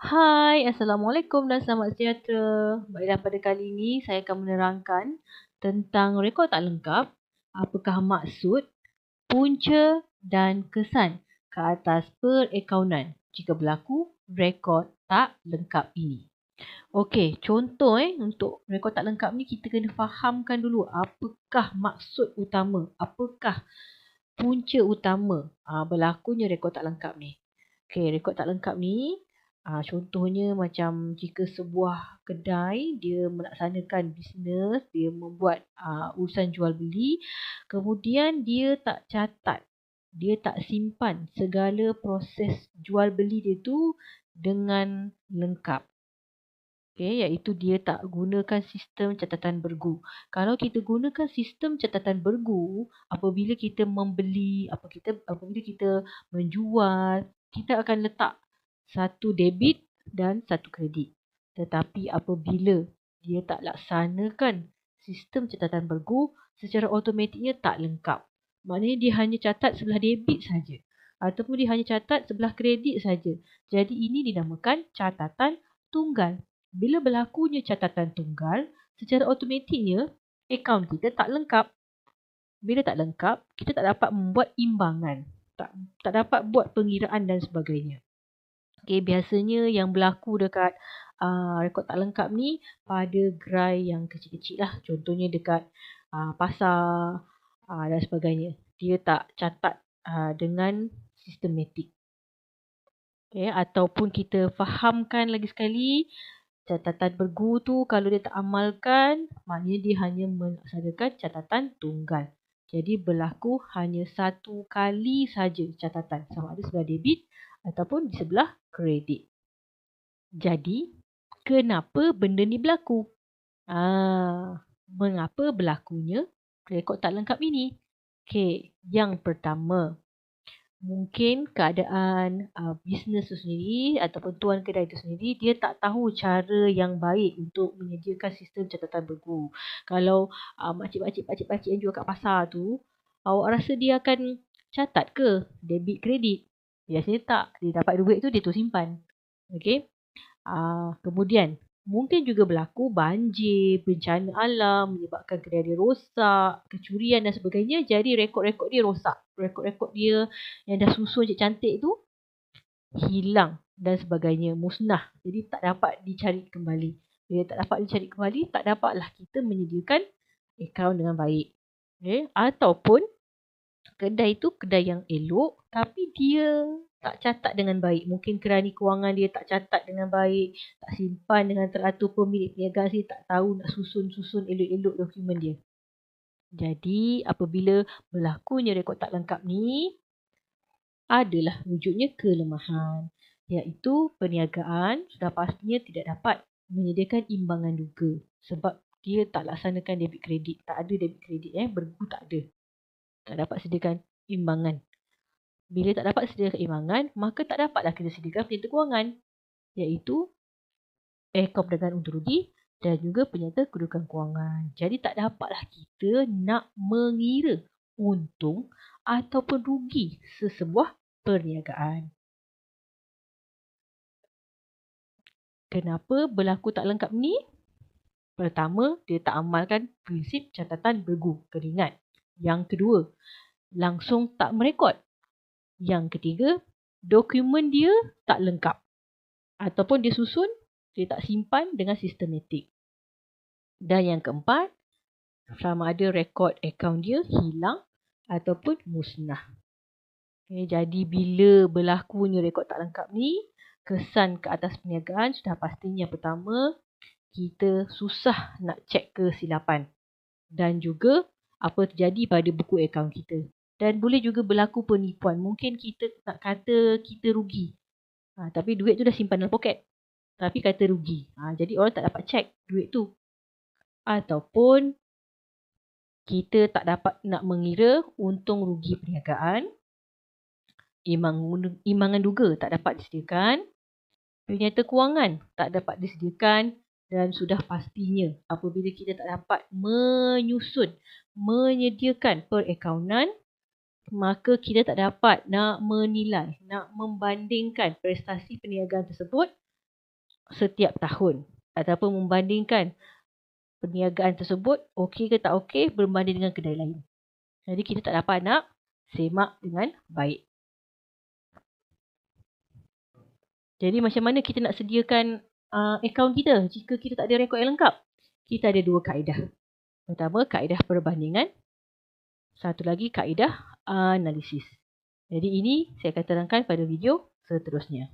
Hai, Assalamualaikum dan selamat sejahtera. Baiklah, pada kali ini saya akan menerangkan tentang rekod tak lengkap, apakah maksud, punca dan kesan ke atas perakaunan jika berlaku rekod tak lengkap ini. Okey, contoh untuk rekod tak lengkap ni kita kena fahamkan dulu apakah maksud utama, apakah punca utama berlakunya rekod tak lengkap ni. Okey, rekod tak lengkap ni contohnya macam jika sebuah kedai dia melaksanakan bisnes, dia membuat urusan jual beli, kemudian dia tak catat, dia tak simpan segala proses jual beli dia tu dengan lengkap. Okay, iaitu dia tak gunakan sistem catatan bergu. Kalau kita gunakan sistem catatan bergu, apabila kita membeli, apabila kita menjual, kita akan letak satu debit dan satu kredit. Tetapi apabila dia tak laksanakan sistem catatan bergu, secara automatiknya tak lengkap. Maknanya dia hanya catat sebelah debit saja, ataupun dia hanya catat sebelah kredit saja. Jadi ini dinamakan catatan tunggal. Bila berlakunya catatan tunggal, secara automatiknya akaun kita tak lengkap. Bila tak lengkap, kita tak dapat membuat imbangan. Tak dapat buat pengiraan dan sebagainya. Okay, biasanya yang berlaku dekat rekod tak lengkap ni pada gerai yang kecil-kecil lah. Contohnya dekat pasar dan sebagainya. Dia tak catat dengan sistematik. Okay, ataupun kita fahamkan lagi sekali, catatan bergu tu kalau dia tak amalkan, maknanya dia hanya melaksanakan catatan tunggal. Jadi berlaku hanya satu kali saja catatan, sama ada sebelah debit ataupun di sebelah kredit. Jadi, kenapa benda ni berlaku? Mengapa berlakunya rekod tak lengkap ini? Okey, yang pertama, mungkin keadaan bisnes tu sendiri ataupun tuan kedai tu sendiri dia tak tahu cara yang baik untuk menyediakan sistem catatan bergu. Kalau makcik-makcik yang jual kat pasar tu, awak rasa dia akan catat ke debit kredit? Biasanya tak. Dia dapat duit tu dia tu simpan. Okey. Kemudian mungkin juga berlaku banjir, bencana alam menyebabkan kedai dia rosak, kecurian dan sebagainya. Jadi rekod-rekod dia rosak. Rekod-rekod dia yang dah susun cantik tu hilang dan sebagainya, musnah. Jadi tak dapat dicari kembali. Bila tak dapat dicari kembali, tak dapatlah kita menyediakan akaun dengan baik. Okay? Ataupun kedai tu kedai yang elok tapi dia tak catat dengan baik. Mungkin kerana kewangan dia tak catat dengan baik, tak simpan dengan teratur, pemilik perniagaan sendiri tak tahu nak susun elok-elok dokumen dia. Jadi apabila berlakunya rekod tak lengkap ni, adalah wujudnya kelemahan, iaitu perniagaan sudah pastinya tidak dapat menyediakan imbangan duga sebab dia tak laksanakan debit kredit. Tak ada debit kredit, bergu tak ada. Tak dapat sediakan imbangan. Bila tak dapat sediakan imbangan, maka tak dapatlah kita sediakan penyerta kewangan, iaitu akaun perdagangan untung rugi dan juga penyerta kedudukan kewangan. Jadi tak dapatlah kita nak mengira untung ataupun rugi sesebuah perniagaan. Kenapa berlaku tak lengkap ni? Pertama, dia tak amalkan prinsip catatan bergu, keringat. Yang kedua, langsung tak merekod. Yang ketiga, dokumen dia tak lengkap. Ataupun dia susun, dia tak simpan dengan sistematik. Dan yang keempat, sama ada rekod akaun dia hilang ataupun musnah. Okay, jadi bila berlakunya rekod tak lengkap ni, kesan ke atas perniagaan sudah pastinya pertama, kita susah nak cek kesilapan. Dan juga apa terjadi pada buku akaun kita. Dan boleh juga berlaku penipuan. Mungkin kita nak kata kita rugi. Tapi duit tu dah simpan dalam poket. Tapi kata rugi. Jadi orang tak dapat cek duit tu. Ataupun kita tak dapat nak mengira untung rugi perniagaan. Imbangan duga tak dapat disediakan. Penyerta kewangan tak dapat disediakan. Dan sudah pastinya apabila kita tak dapat menyediakan perakaunan, maka kita tak dapat nak menilai, nak membandingkan prestasi perniagaan tersebut setiap tahun ataupun membandingkan perniagaan tersebut okey ke tak okey berbanding dengan kedai lain. Jadi kita tak dapat nak semak dengan baik. Jadi macam mana kita nak sediakan akaun kita jika kita tak ada rekod yang lengkap? Kita ada 2 kaedah. Pertama, kaedah perbandingan. Satu lagi, kaedah analisis. Jadi ini saya akan terangkan pada video seterusnya.